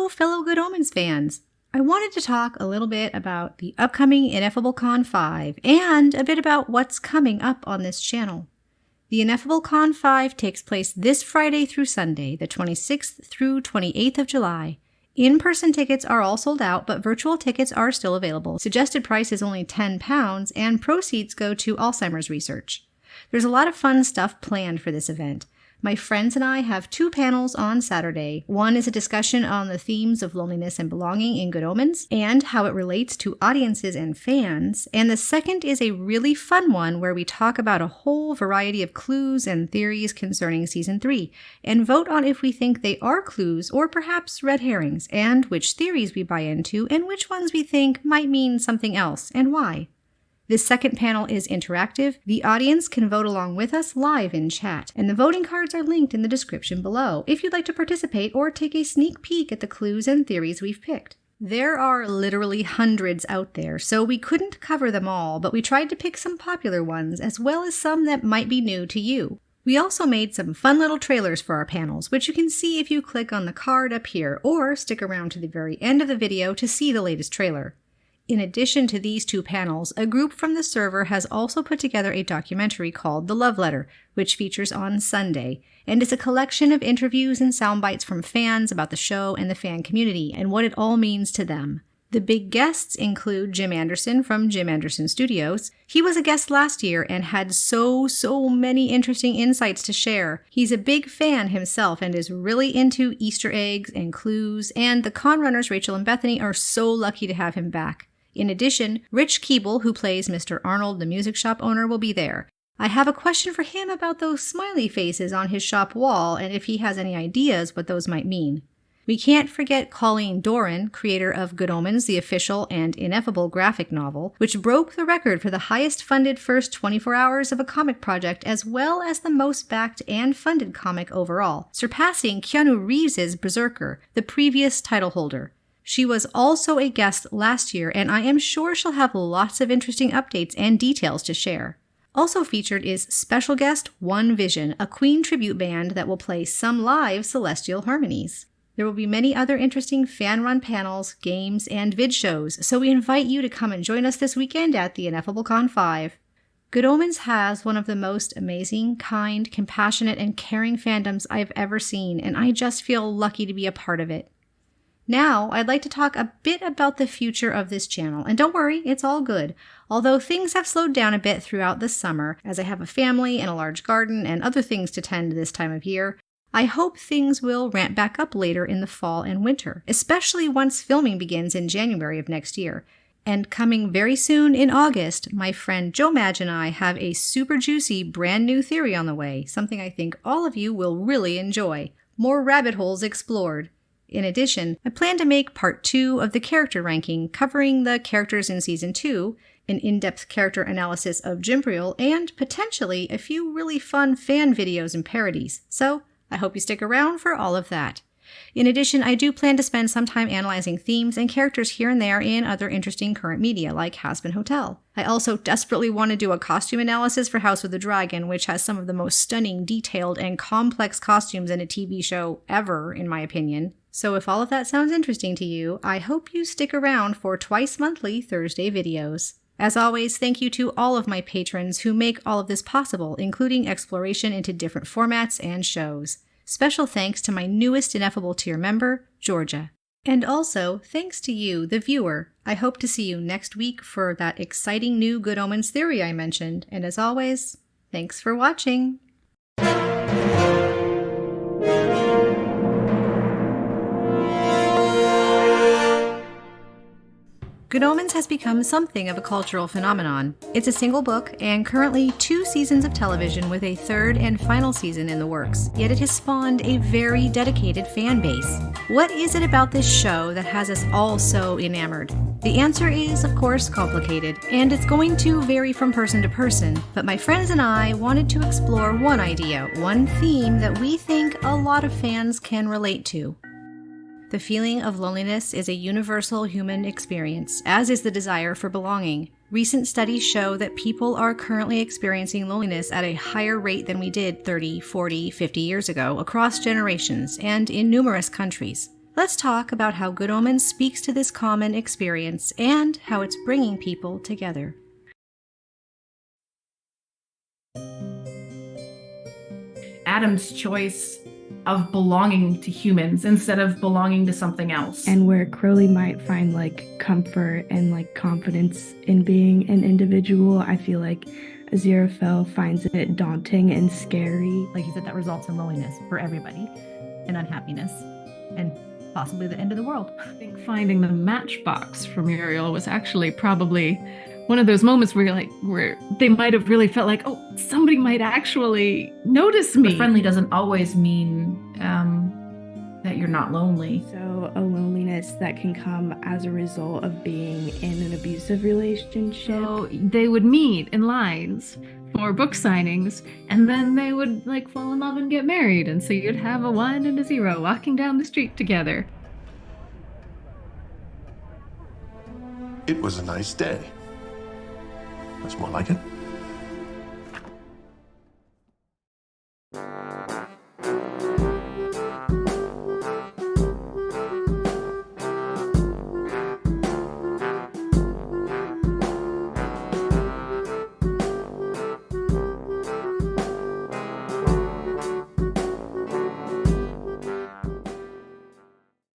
Hello, fellow Good Omens fans! I wanted to talk a little bit about the upcoming Ineffable Con 5 and a bit about what's coming up on this channel. The Ineffable Con 5 takes place this Friday through Sunday, the 26th through 28th of July. In-person tickets are all sold out, but virtual tickets are still available. Suggested price is only £10, and proceeds go to Alzheimer's research. There's a lot of fun stuff planned for this event. My friends and I have 2 panels on Saturday. One is a discussion on the themes of loneliness and belonging in Good Omens and how it relates to audiences and fans. And the second is a really fun one where we talk about a whole variety of clues and theories concerning Season 3 and vote on if we think they are clues or perhaps red herrings, and which theories we buy into and which ones we think might mean something else and why. This second panel is interactive. The audience can vote along with us live in chat, and the voting cards are linked in the description below if you'd like to participate or take a sneak peek at the clues and theories we've picked. There are literally hundreds out there, so we couldn't cover them all, but we tried to pick some popular ones as well as some that might be new to you. We also made some fun little trailers for our panels, which you can see if you click on the card up here or stick around to the very end of the video to see the latest trailer. In addition to these 2 panels, a group from the server has also put together a documentary called The Love Letter, which features on Sunday, and is a collection of interviews and sound bites from fans about the show and the fan community and what it all means to them. The big guests include Jim Anderson from Jim Anderson Studios. He was a guest last year and had so many interesting insights to share. He's a big fan himself and is really into Easter eggs and clues, and the con runners Rachel and Bethany are so lucky to have him back. In addition, Rich Keeble, who plays Mr. Arnold, the music shop owner, will be there. I have a question for him about those smiley faces on his shop wall and if he has any ideas what those might mean. We can't forget Colleen Doran, creator of Good Omens, the official and ineffable graphic novel, which broke the record for the highest funded first 24 hours of a comic project as well as the most backed and funded comic overall, surpassing Keanu Reeves' Berserker, the previous title holder. She was also a guest last year, and I am sure she'll have lots of interesting updates and details to share. Also featured is special guest One Vision, a Queen tribute band that will play some live Celestial harmonies. There will be many other interesting fan-run panels, games, and vid shows, so we invite you to come and join us this weekend at the Ineffable Con 5. Good Omens has one of the most amazing, kind, compassionate, and caring fandoms I've ever seen, and I just feel lucky to be a part of it. Now, I'd like to talk a bit about the future of this channel, and don't worry, it's all good. Although things have slowed down a bit throughout the summer, as I have a family and a large garden and other things to tend this time of year, I hope things will ramp back up later in the fall and winter, especially once filming begins in January of next year. And coming very soon in August, my friend Joe Madge and I have a super juicy brand new theory on the way, something I think all of you will really enjoy. More rabbit holes explored. In addition, I plan to make part 2 of the character ranking, covering the characters in Season 2, an in-depth character analysis of Jimbriel, and potentially a few really fun fan videos and parodies, so I hope you stick around for all of that. In addition, I do plan to spend some time analyzing themes and characters here and there in other interesting current media, like Hazbin Hotel. I also desperately want to do a costume analysis for House of the Dragon, which has some of the most stunning, detailed, and complex costumes in a TV show ever, in my opinion. So if all of that sounds interesting to you, I hope you stick around for twice-monthly Thursday videos. As always, thank you to all of my patrons who make all of this possible, including exploration into different formats and shows. Special thanks to my newest Ineffable tier member, Georgia. And also, thanks to you, the viewer. I hope to see you next week for that exciting new Good Omens theory I mentioned. And as always, thanks for watching! Good Omens has become something of a cultural phenomenon. It's a single book, and currently 2 seasons of television with a 3rd and final season in the works, yet it has spawned a very dedicated fan base. What is it about this show that has us all so enamored? The answer is, of course, complicated, and it's going to vary from person to person, but my friends and I wanted to explore one idea, one theme that we think a lot of fans can relate to. The feeling of loneliness is a universal human experience, as is the desire for belonging. Recent studies show that people are currently experiencing loneliness at a higher rate than we did 30, 40, 50 years ago across generations and in numerous countries. let's talk about how Good Omens speaks to this common experience and how it's bringing people together. Adam's choice of belonging to humans instead of belonging to something else. And where Crowley might find comfort and confidence in being an individual, I feel like Aziraphale finds it daunting and scary. Like you said, that results in loneliness for everybody and unhappiness and possibly the end of the world. I think finding the matchbox for Muriel was actually probably one of those moments where where they might have really felt like, oh, somebody might actually notice me. But friendly doesn't always mean that you're not lonely. So a loneliness that can come as a result of being in an abusive relationship. So they would meet in lines for book signings, and then they would fall in love and get married, and so you'd have a 1 and a 0 walking down the street together. It was a nice day. That's more like it.